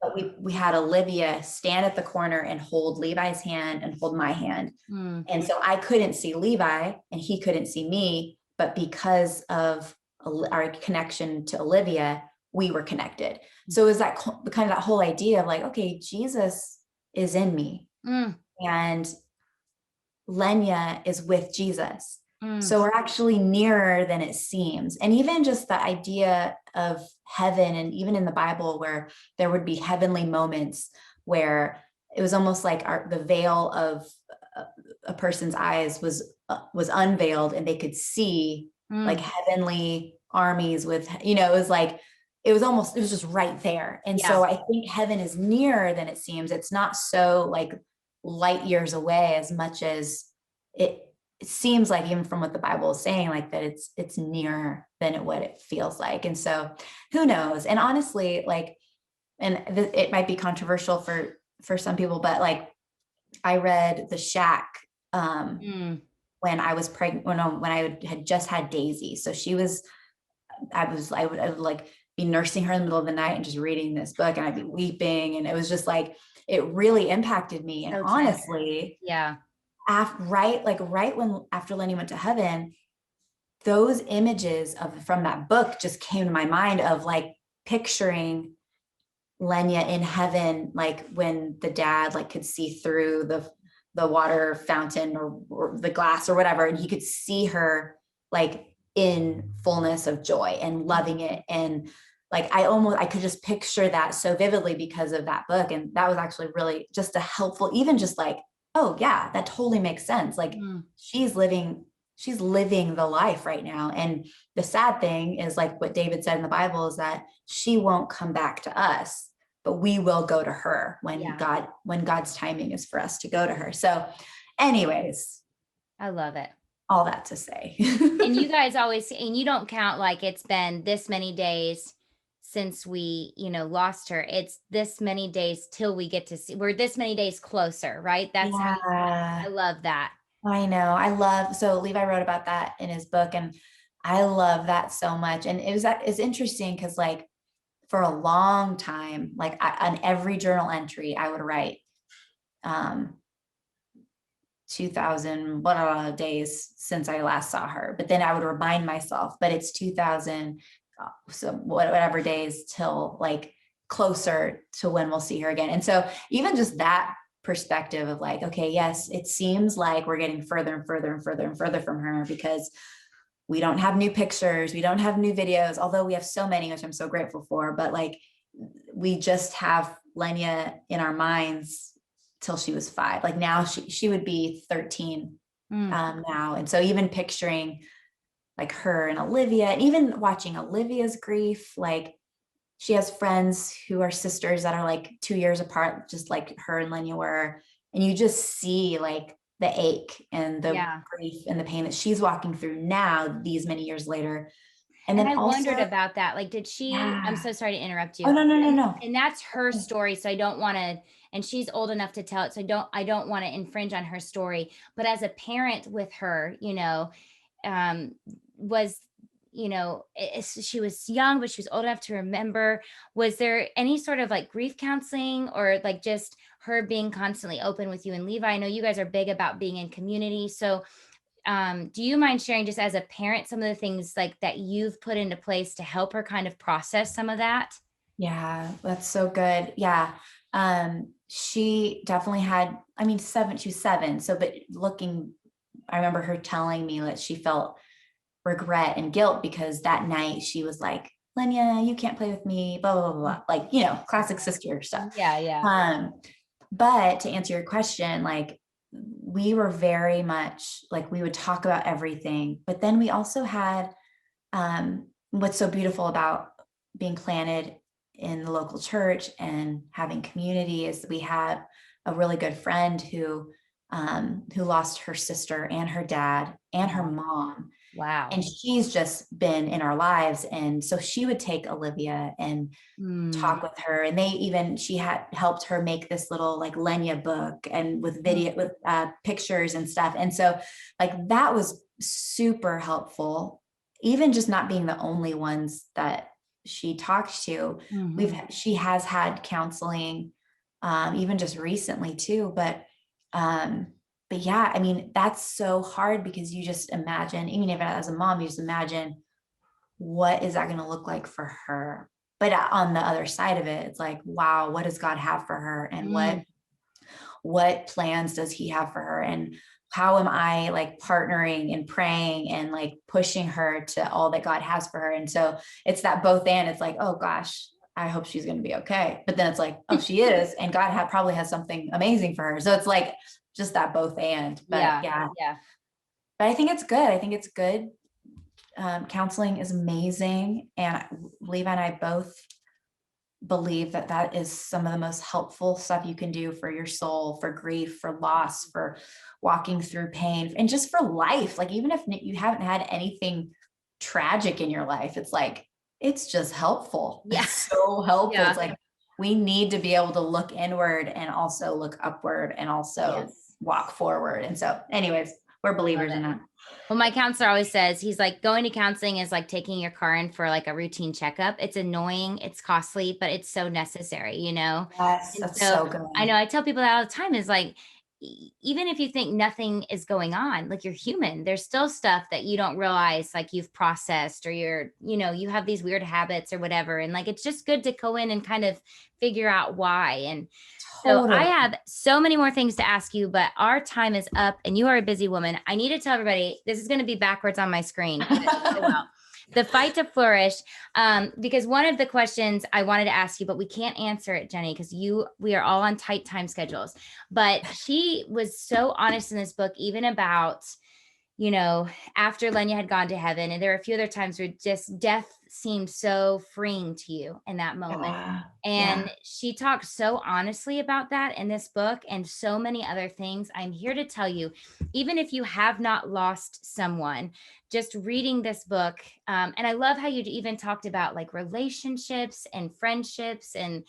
But we had Olivia stand at the corner and hold Levi's hand and hold my hand. And so I couldn't see Levi and he couldn't see me, but because of our connection to Olivia, we were connected. So it was that kind of that whole idea of, like, okay, Jesus is in me and Lenya is with Jesus. So we're actually nearer than it seems. And even just the idea of heaven, and even in the Bible, where there would be heavenly moments where it was almost like the veil of a person's eyes was unveiled, and they could see like heavenly armies with, it was like, it was just right there. And so I think heaven is nearer than it seems. It's not so, like, light years away, as much as it seems like, even from what the Bible is saying, like that it's nearer than what it feels like. And so who knows? And honestly, like, and it might be controversial for some people, but like I read The Shack when I was pregnant, when I had just had Daisy. So I would like be nursing her in the middle of the night and just reading this book, and I'd be weeping. And it was just like, it really impacted me. And So honestly, yeah. right when, after Lenny went to heaven, those images from that book just came to my mind, of like picturing Lenya in heaven, like when the dad like could see through the water fountain, or the glass or whatever, and he could see her like in fullness of joy and loving it. And like I could just picture that so vividly because of that book. And that was actually really just a helpful, even just like, oh yeah, that totally makes sense. Like she's living the life right now. And the sad thing is, like what David said in the Bible, is that she won't come back to us, but we will go to her when God's timing is for us to go to her. So anyways, I love it. all that to say. And you guys always, and you don't count like it's been this many days since we, lost her. It's this many days till we get to see, we're this many days closer, right? That's how I love that. I know. So Levi wrote about that in his book, and I love that so much. And it's interesting because, like, for a long time, like on every journal entry I would write, 2000 days since I last saw her. But then I would remind myself, but it's 2000, so whatever days till like closer to when we'll see her again. And so even just that perspective of like, okay, yes, it seems like we're getting further and further and further and further from her, because we don't have new pictures, we don't have new videos, although we have so many, which I'm so grateful for. But like, we just have Lenya in our minds till she was 5. Like now she would be 13 now. And so even picturing like her and Olivia, and even watching Olivia's grief, like she has friends who are sisters that are like 2 years apart, just like her and Lenya were. And you just see like the ache and the grief and the pain that she's walking through now, these many years later. And then I also wondered about that. Like, did she, I'm so sorry to interrupt you. Oh, no. And that's her story. So I don't want to, and she's old enough to tell it. So I don't want to infringe on her story, but as a parent with her, was, she was young, but she was old enough to remember. Was there any sort of like grief counseling, or like just her being constantly open with you and Levi? I know you guys are big about being in community. So do you mind sharing, just as a parent, some of the things like that you've put into place to help her kind of process some of that? Yeah, that's so good. Yeah. She definitely had, she was 7. So, but I remember her telling me that she felt regret and guilt because that night she was like, Lenya, you can't play with me, blah, blah, blah, blah. Like, classic sister stuff. Yeah. But to answer your question, like, we were very much like, we would talk about everything, but then we also had, what's so beautiful about being planted in the local church and having community is we have a really good friend who lost her sister and her dad and her mom. Wow. And she's just been in our lives. And so she would take Olivia and talk with her. And she had helped her make this little like Lenya book, and with video, with pictures and stuff. And so like, that was super helpful, even just not being the only ones that she talked to. She has had counseling, even just recently too. But yeah, that's so hard, because you just imagine, even if as a mom, you just imagine, what is that going to look like for her? But on the other side of it, it's like, wow, what does God have for her? And what plans does he have for her? And how am I like partnering and praying and like pushing her to all that God has for her? And so it's that both and. It's like, oh gosh, I hope she's going to be okay. But then it's like, oh, she is. And God probably has something amazing for her. So it's like just that both and. But yeah. But I think it's good. I think it's good. Counseling is amazing. And Levi and I both believe that that is some of the most helpful stuff you can do for your soul, for grief, for loss, for walking through pain, and just for life. Like, even if you haven't had anything tragic in your life, it's like, it's just helpful. Yeah. It's so helpful. Yeah. It's like, we need to be able to look inward and also look upward and also walk forward. And so anyways, we're believers in that. Well, my counselor always says, he's like, going to counseling is like taking your car in for like a routine checkup. It's annoying, it's costly, but it's so necessary, you know? Yes, that's so good. I know I tell people that all the time, is like, even if you think nothing is going on, like, you're human, there's still stuff that you don't realize, like, you've processed, or you're, you know, you have these weird habits or whatever. And like, it's just good to go in and kind of figure out why. And so I have so many more things to ask you, but our time is up and you are a busy woman. I need to tell everybody, this is going to be backwards on my screen. The Fight to Flourish, because one of the questions I wanted to ask you, but we can't answer it, Jennie, because we are all on tight time schedules. But she was so honest in this book, even about, you know, after Lenya had gone to heaven, and there were a few other times where just death seemed so freeing to you in that moment. And she talked so honestly about that in this book, and so many other things. I'm here to tell you, even if you have not lost someone, just reading this book. And I love how you even talked about like relationships and friendships. And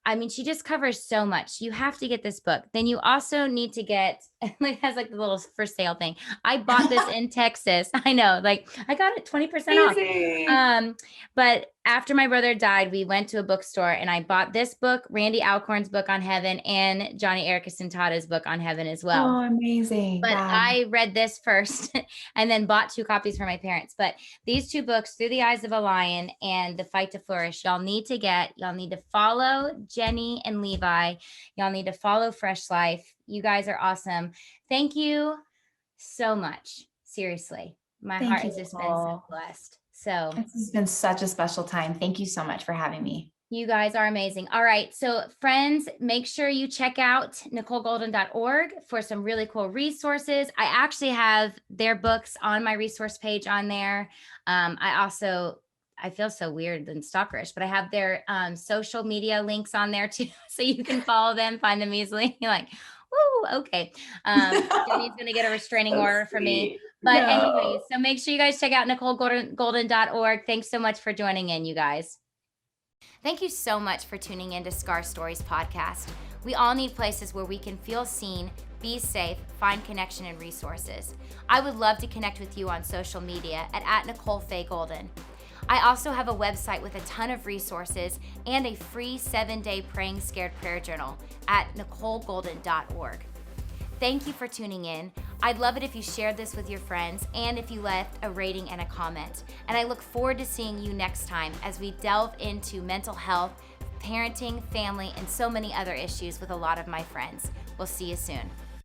I mean, she just covers so much. You have to get this book. Then you also need to get, it has like the little for sale thing. I bought this in Texas. I know, like, I got it 20% off. But after my brother died, we went to a bookstore and I bought this book, Randy Alcorn's book on heaven, and Johnny Erickson Tada's book on heaven as well. Oh, amazing. But I read this first and then bought 2 copies for my parents. But these 2 books, Through the Eyes of a Lion and The Fight to Flourish, y'all need to get. Y'all need to follow Jennie and Levi. Y'all need to follow Fresh Life. You guys are awesome. Thank you so much. Seriously. My heart has just been so blessed. So this has been such a special time. Thank you so much for having me. You guys are amazing. All right. So friends, make sure you check out NicoleGolden.org for some really cool resources. I actually have their books on my resource page on there. I feel so weird and stalkerish, but I have their social media links on there too. So you can follow them, find them easily. You're like, woo, okay. Jennie's going to get a restraining order from me. But anyways, so make sure you guys check out NicoleGolden.org. Thanks so much for joining in, you guys. Thank you so much for tuning in to Scar Stories podcast. We all need places where we can feel seen, be safe, find connection and resources. I would love to connect with you on social media at Nicole Faye Golden. I also have a website with a ton of resources and a free 7-day Praying Scared prayer journal at NicoleGolden.org. Thank you for tuning in. I'd love it if you shared this with your friends and if you left a rating and a comment. And I look forward to seeing you next time as we delve into mental health, parenting, family, and so many other issues with a lot of my friends. We'll see you soon.